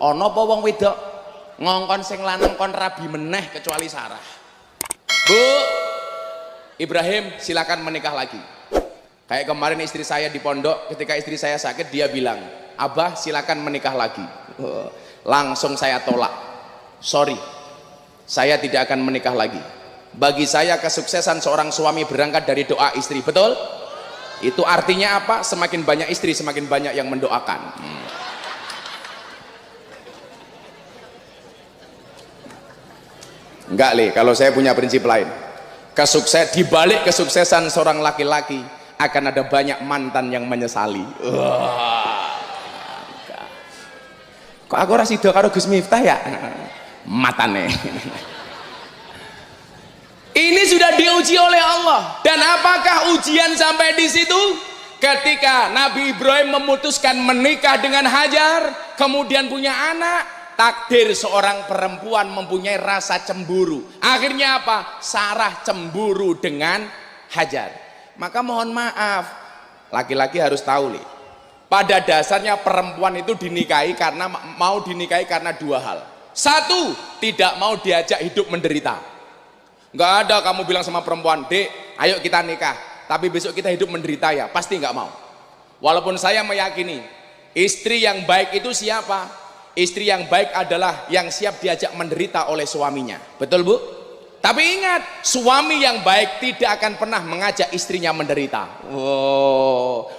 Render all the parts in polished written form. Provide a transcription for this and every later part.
ana apa wong wedok ngongkon sing lanang kon rabi meneh kecuali Sarah. Bu Ibrahim silakan menikah lagi. Kayak kemarin istri saya di pondok, ketika istri saya sakit dia bilang, Abah silakan menikah lagi. Langsung saya tolak, sorry, saya tidak akan menikah lagi. Bagi saya kesuksesan seorang suami berangkat dari doa istri, betul? Itu artinya apa? Semakin banyak istri semakin banyak yang mendoakan. Enggak Le, kalau saya punya prinsip lain. Di balik kesuksesan seorang laki-laki akan ada banyak mantan yang menyesali. Kok aku ora sida karo Gus Miftah ya? Matane. Ini sudah diuji oleh Allah. Dan apakah ujian sampai di situ? Ketika Nabi Ibrahim memutuskan menikah dengan Hajar, kemudian punya anak, takdir seorang perempuan mempunyai rasa cemburu. Akhirnya apa? Sarah cemburu dengan Hajar. Maka mohon maaf, laki-laki harus tahu nih, pada dasarnya perempuan itu dinikahi karena mau dinikahi karena dua hal. Satu, tidak mau diajak hidup menderita. Nggak ada kamu bilang sama perempuan, Dek ayo kita nikah tapi besok kita hidup menderita ya, pasti nggak mau. Walaupun saya meyakini istri yang baik itu siapa? Istri yang baik adalah yang siap diajak menderita oleh suaminya, betul Bu? Tapi ingat, suami yang baik tidak akan pernah mengajak istrinya menderita.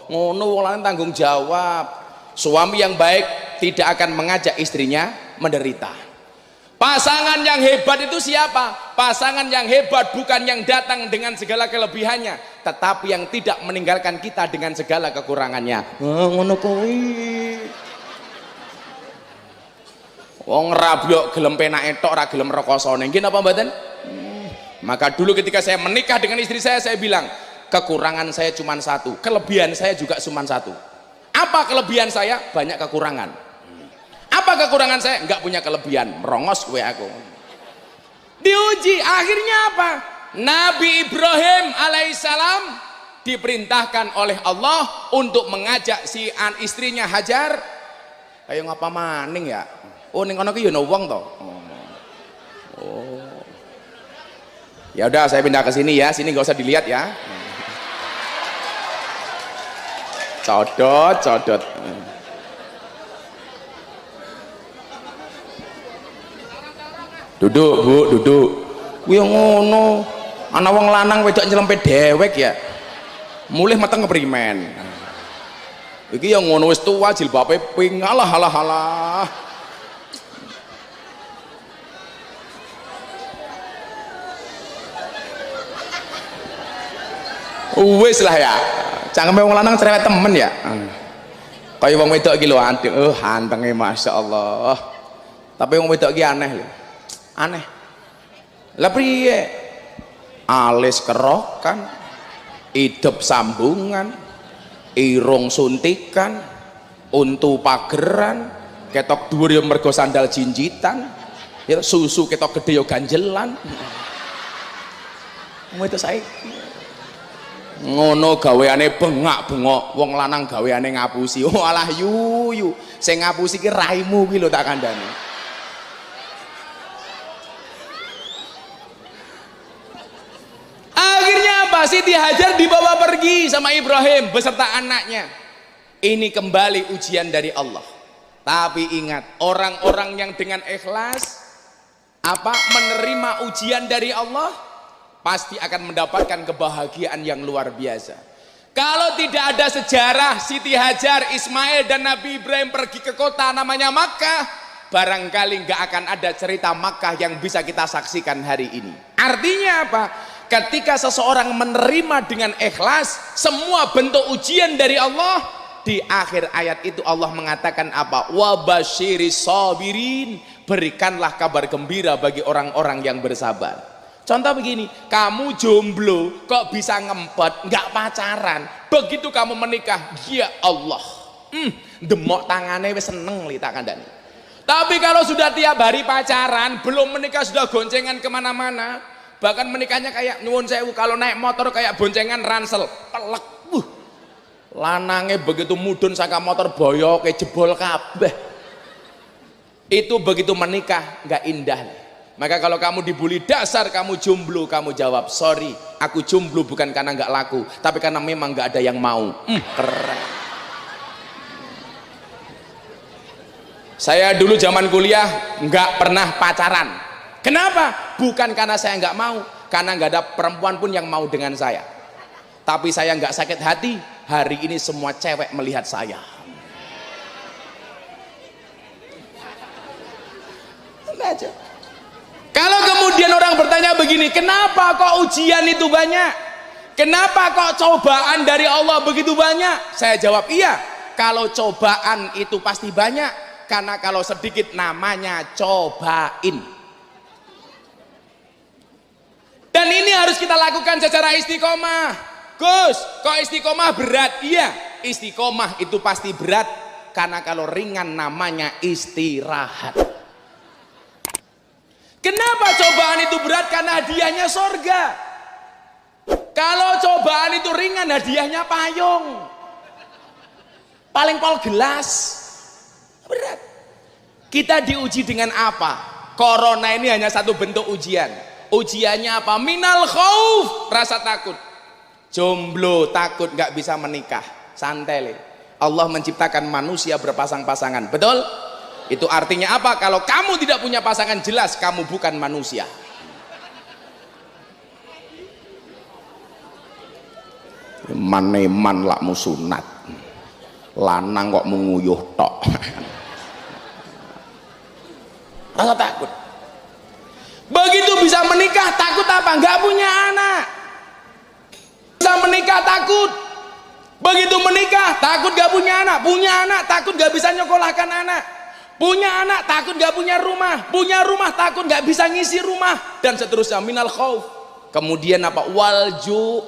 Ngono wong tanggung jawab. Suami yang baik tidak akan mengajak istrinya menderita. Pasangan yang hebat itu siapa? Pasangan yang hebat bukan yang datang dengan segala kelebihannya, tetapi yang tidak meninggalkan kita dengan segala kekurangannya. Ngono kuwi. Wong rabyok gelem penake tok ora gelem rekosane. Nggih napa mboten? Maka dulu ketika saya menikah dengan istri saya bilang, kekurangan saya cuma satu, kelebihan saya juga cuma satu. Apa kelebihan saya? Banyak kekurangan. Apa kekurangan saya? Enggak punya kelebihan, merongos gue aku. Diuji, akhirnya apa? Nabi Ibrahim alaihissalam diperintahkan oleh Allah untuk mengajak si istrinya Hajar. Ayo ngapa maning ya? Oh ning kono ki yo ono wong to. Ya udah saya pindah ke sini ya, sini nggak usah dilihat ya. Codot. Duduk Bu, duduk. Kuwi ngono. Ana wong lanang wedok nyelempet dewek ya. Mulih meteng keprimen. Iki yang ngono wis tuwa jilbabe ping alah. Wis lah ya, cangkeme wong lanang cerewet temen ya. Kaya wong wedok iki lho anteng, antenge masyaallah. Tapi wong wedok iki aneh lho. Aneh. Lah priye? Alis kerokan, idep sambungan, irung suntikan, untu pageran, ketok dhuwur ya mergo sandal jinjitan, ya susu ketok gede ya ganjelan. Wong wedok saiki ngono gaweane bengak-bengok, wong lanang gaweane ngapusi. Oh alah yuyu, sing ngapusi ki raimu ki lho tak kandhani. Akhirnya apa? Siti Hajar dibawa pergi sama Ibrahim beserta anaknya. Ini kembali ujian dari Allah. Tapi ingat, orang-orang yang dengan ikhlas menerima ujian dari Allah pasti akan mendapatkan kebahagiaan yang luar biasa. Kalau tidak ada sejarah Siti Hajar, Ismail dan Nabi Ibrahim pergi ke kota namanya Makkah, barangkali nggak akan ada cerita Makkah yang bisa kita saksikan hari ini. Artinya apa? Ketika seseorang menerima dengan ikhlas semua bentuk ujian dari Allah, di akhir ayat itu Allah mengatakan apa? Wabasyiris sabirin, berikanlah kabar gembira bagi orang-orang yang bersabar. Contoh begini, kamu jomblo kok bisa ngempet, nggak pacaran, begitu kamu menikah, ya Allah, demok tangannya wis seneng li tak kandani. Tapi kalau sudah tiap hari pacaran, belum menikah sudah goncengan kemana-mana, bahkan menikahnya kayak nyuwun sewu, kalau naik motor kayak boncengan ransel, pelek, lanangnya begitu mudun saka motor boyo kayak jebol kabeh. Itu begitu menikah nggak indah. Maka kalau kamu dibully dasar kamu jomblo, kamu jawab sorry, aku jomblo bukan karena nggak laku, tapi karena memang nggak ada yang mau. Keren. Saya dulu zaman kuliah nggak pernah pacaran. Kenapa? Bukan karena saya nggak mau, karena nggak ada perempuan pun yang mau dengan saya. Tapi saya nggak sakit hati, hari ini semua cewek melihat saya. Aja. Kalau kemudian orang bertanya begini, kenapa kok ujian itu banyak? Kenapa kok cobaan dari Allah begitu banyak? Saya jawab iya, kalau cobaan itu pasti banyak, karena kalau sedikit namanya cobain. Dan ini harus kita lakukan secara istiqomah. Gus, kok istiqomah berat? Iya, istiqomah itu pasti berat, karena kalau ringan namanya istirahat. Kenapa cobaan itu berat? Karena hadiahnya sorga. Kalau cobaan itu ringan, hadiahnya payung, paling pol gelas. Berat. Kita diuji dengan apa? Corona ini hanya satu bentuk ujian. Ujiannya apa? Minal khauf, rasa takut. Jomblo takut nggak bisa menikah, santai. Allah menciptakan manusia berpasang-pasangan, betul? Itu artinya apa? Kalau kamu tidak punya pasangan, jelas kamu bukan manusia. Man lak musunat, lanang kok menguyuh tok. Rasa takut. Begitu bisa menikah, takut apa? Nggak punya anak. Bisa menikah takut. Begitu menikah, takut nggak punya anak. Punya anak, takut nggak bisa nyekolahkan anak. Punya anak takut gak punya rumah takut gak bisa ngisi rumah, dan seterusnya. Minal khauf. Kemudian apa? Walju,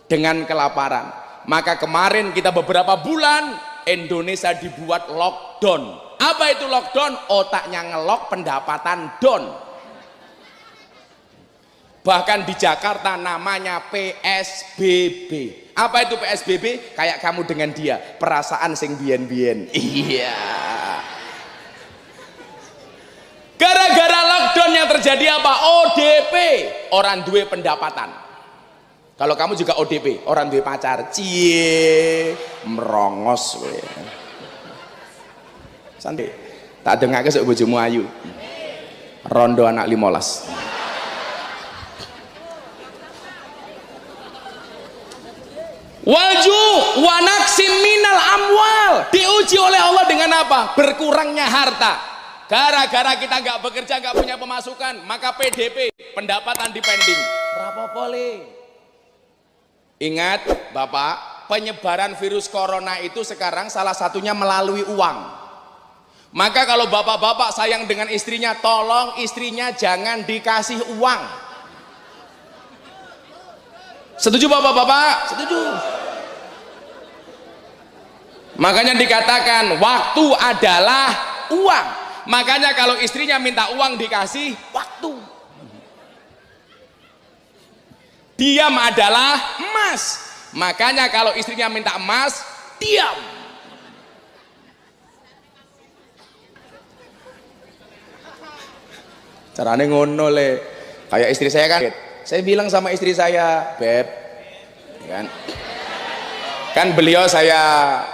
dengan kelaparan. Maka kemarin kita beberapa bulan Indonesia dibuat lockdown. Apa itu lockdown? Otaknya ngelok, pendapatan down. Bahkan di Jakarta namanya PSBB. Apa itu PSBB? Kayak kamu dengan dia, perasaan sing bien-bien. Iya. Gara-gara lockdown yang terjadi apa? ODP, orang duwe pendapatan. Kalau kamu juga ODP, orang duwe pacar. Cie, merongos we. Santai. Tak dengake sok bojomu ayu. Rondo anak 15. Walju wanaksim minal amwal, diuji oleh Allah dengan apa? Berkurangnya harta. Gara-gara kita nggak bekerja, nggak punya pemasukan, maka PDP, pendapatan dipending. Rapopole. Ingat Bapak, penyebaran virus corona itu sekarang salah satunya melalui uang. Maka kalau bapak-bapak sayang dengan istrinya, tolong istrinya jangan dikasih uang. Setuju bapak-bapak? Setuju. Makanya dikatakan waktu adalah uang. Makanya kalau istrinya minta uang dikasih waktu. Diam adalah emas. Makanya kalau istrinya minta emas, diam. Caranya ngono le. Kayak istri saya kan. Saya bilang sama istri saya, Beb, kan beliau saya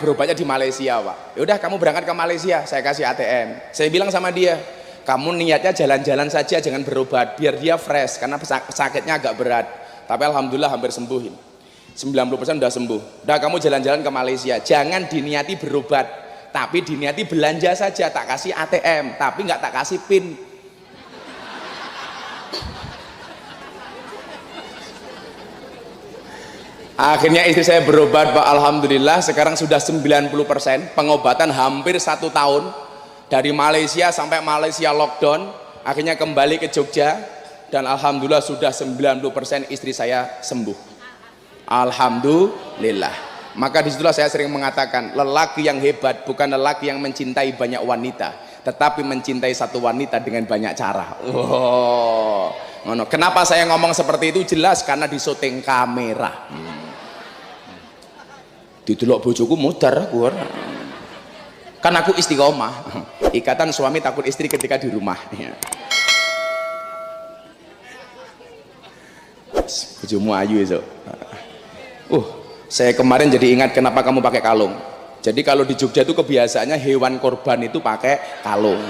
berobatnya di Malaysia, Pak. Ya udah kamu berangkat ke Malaysia, saya kasih ATM. Saya bilang sama dia, kamu niatnya jalan-jalan saja, jangan berobat, biar dia fresh, karena sakitnya agak berat. Tapi alhamdulillah hampir sembuhin. 90% udah sembuh. Udah kamu jalan-jalan ke Malaysia, jangan diniati berobat, tapi diniati belanja saja. Tak kasih ATM, tapi nggak tak kasih PIN. Akhirnya istri saya berobat, Pak, alhamdulillah sekarang sudah 90%, pengobatan hampir 1 tahun, dari Malaysia sampai Malaysia lockdown, akhirnya kembali ke Jogja, dan alhamdulillah sudah 90% istri saya sembuh. Alhamdulillah. Maka disitulah saya sering mengatakan, lelaki yang hebat bukan lelaki yang mencintai banyak wanita, tetapi mencintai satu wanita dengan banyak cara. Oh, kenapa saya ngomong seperti itu? Jelas karena di syuting kamera. Didelok bojoku mudar aku. Kan aku istiqomah. Ikatan suami takut istri ketika di rumah. Bojomu ayu itu. Saya kemarin jadi ingat kenapa kamu pakai kalung. Jadi kalau di Jogja itu kebiasaannya hewan korban itu pakai kalung.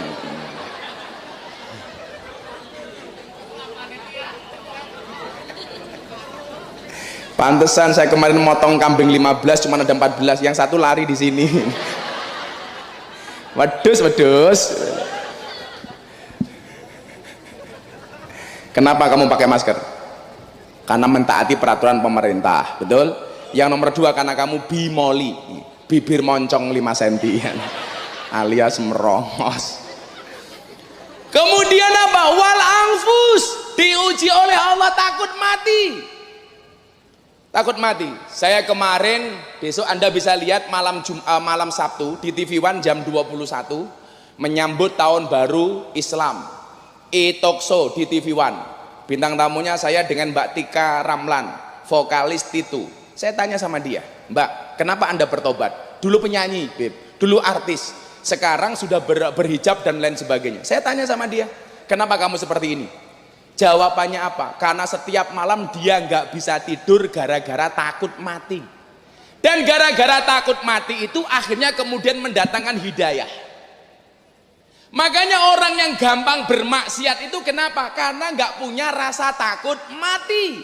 Pantesan saya kemarin motong kambing 15 cuma ada 14, yang satu lari di sini. Wedus. Kenapa kamu pakai masker? Karena mentaati peraturan pemerintah, betul? Yang nomor 2 karena kamu bimoli, bibir moncong 5 cm alias merongos. Kemudian apa? Wal anfus, diuji oleh Allah takut mati. Takut mati. Saya kemarin, besok Anda bisa lihat malam Sabtu di TV One jam 21 menyambut tahun baru Islam. E-talk show di TV One. Bintang tamunya saya dengan Mbak Tika Ramlan, vokalis Titu. Saya tanya sama dia, Mbak, kenapa Anda bertobat? Dulu penyanyi, Beb. Dulu artis. Sekarang sudah berhijab dan lain sebagainya. Saya tanya sama dia, kenapa kamu seperti ini? Jawabannya apa? Karena setiap malam dia nggak bisa tidur gara-gara takut mati. Dan gara-gara takut mati itu akhirnya kemudian mendatangkan hidayah. Makanya orang yang gampang bermaksiat itu kenapa? Karena nggak punya rasa takut mati.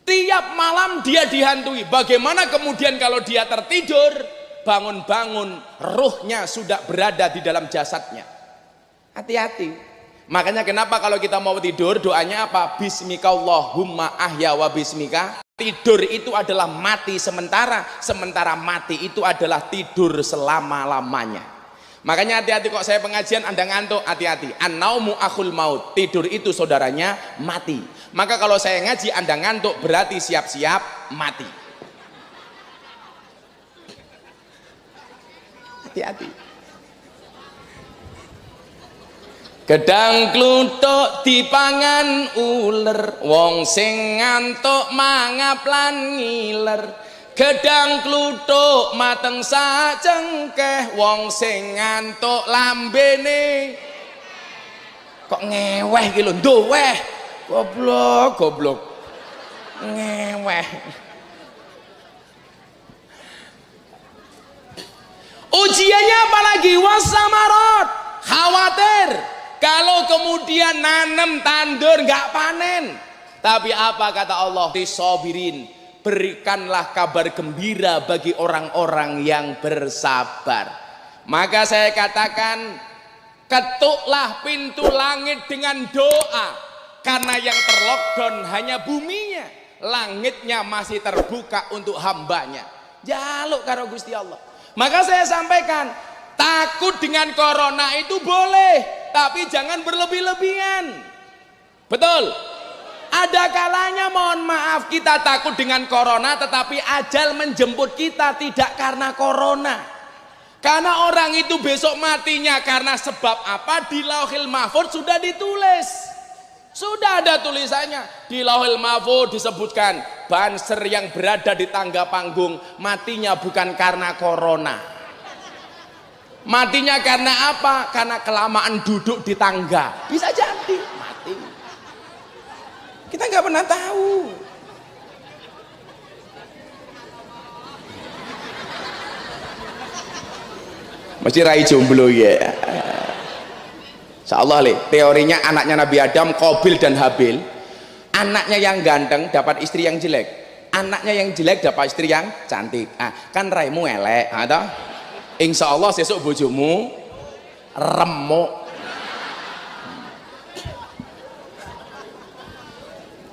Tiap malam dia dihantui. Bagaimana kemudian kalau dia tertidur, bangun-bangun ruhnya sudah berada di dalam jasadnya. Hati-hati. Makanya kenapa kalau kita mau tidur doanya apa? Bismikallahumma ahya wa bismika. Tidur itu adalah mati sementara, sementara mati itu adalah tidur selama-lamanya. Makanya hati-hati kok saya pengajian Anda ngantuk, hati-hati. An-naumu akhul maut, tidur itu saudaranya mati. Maka kalau saya ngaji Anda ngantuk berarti siap-siap mati. Hati-hati. Gedang kluthuk dipangan uler, wong sing ngantuk mangap lan ngiler. Gedang kluthuk mateng sacengkeh, wong sing ngantuk lambene kok ngeweh iki lho, ndoweh. Goblok. Ngeweh. Ujiannya apalagi wasamarat, khawatir. Kalau kemudian nanem tandur nggak panen, tapi apa kata Allah? Disobirin, berikanlah kabar gembira bagi orang-orang yang bersabar. Maka saya katakan, ketuklah pintu langit dengan doa, karena yang terlockdown hanya buminya, langitnya masih terbuka untuk hambanya. Jaluk karo Gusti Allah. Maka saya sampaikan, takut dengan corona itu boleh, tapi jangan berlebih-lebihan. Betul? Ada kalanya mohon maaf kita takut dengan corona, tetapi ajal menjemput kita tidak karena corona. Karena orang itu besok matinya karena sebab apa? Di Lauhil Mahfuz sudah ditulis. Sudah ada tulisannya. Di Lauhil Mahfuz disebutkan Banser yang berada di tangga panggung matinya bukan karena corona. Matinya karena apa? Karena kelamaan duduk di tangga. Bisa jadi mati. Kita nggak pernah tahu. Mesti rai jomblo ya. Insyaallah le, teorinya anaknya Nabi Adam, Qabil dan Habil. Anaknya yang ganteng dapat istri yang jelek. Anaknya yang jelek dapat istri yang cantik. Kan raimu elek, atau? Insya Allah sesuk bojomu remuk.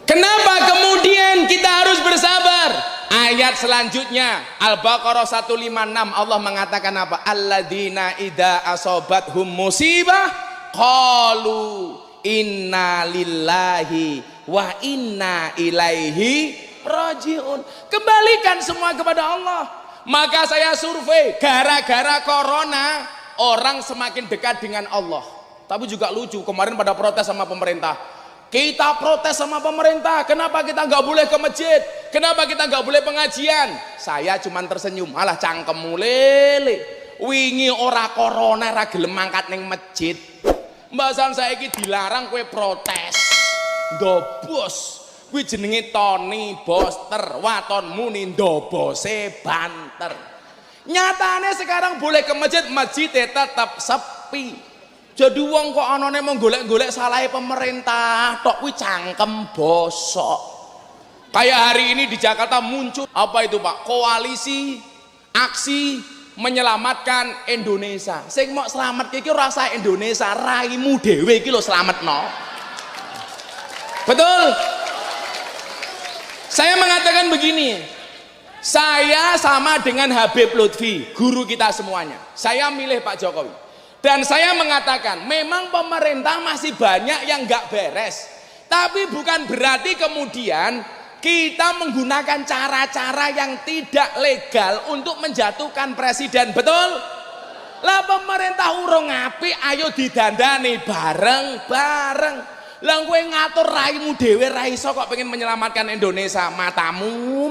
Kenapa kemudian kita harus bersabar? Ayat selanjutnya Al-Baqarah 156 Allah mengatakan apa? Alladzina idza asobathum musibah qalu inna lillahi wa inna ilaihi rajiun. Kembalikan semua kepada Allah. Maka saya survei, gara-gara corona orang semakin dekat dengan Allah. Tapi juga lucu, kemarin pada protes sama pemerintah. Kita protes sama pemerintah, kenapa kita nggak boleh ke masjid? Kenapa kita nggak boleh pengajian? Saya cuman tersenyum, malah cangkemmu lele. wingi ora corona ora gelem mangkat ning masjid. Mbasan saiki dilarang kowe protes. Ndobos. Kuwi jenenge Tony Boster, watonmu ni ndobose banter. Nyatane sekarang boleh ke masjid, masjidnya tetap sepi. Jadi wong kok anane mau golek-golek salahe pemerintah, tok kuwi cangkem bosok. Kayak hari ini di Jakarta muncul apa itu Pak? Koalisi aksi menyelamatkan Indonesia. Sing mau selamat iki ora usah Indonesia, raimu dhewe iki lho slametno. Betul? Saya mengatakan begini, saya sama dengan Habib Lutfi, guru kita semuanya. Saya milih Pak Jokowi. Dan saya mengatakan, memang pemerintah masih banyak yang nggak beres. Tapi bukan berarti kemudian kita menggunakan cara-cara yang tidak legal untuk menjatuhkan presiden. Betul? Lah pemerintah urung apik, ayo didandani bareng-bareng. Lah kowe ngatur raimu dhewe ra iso kok pengen menyelamatkan Indonesia, matamu.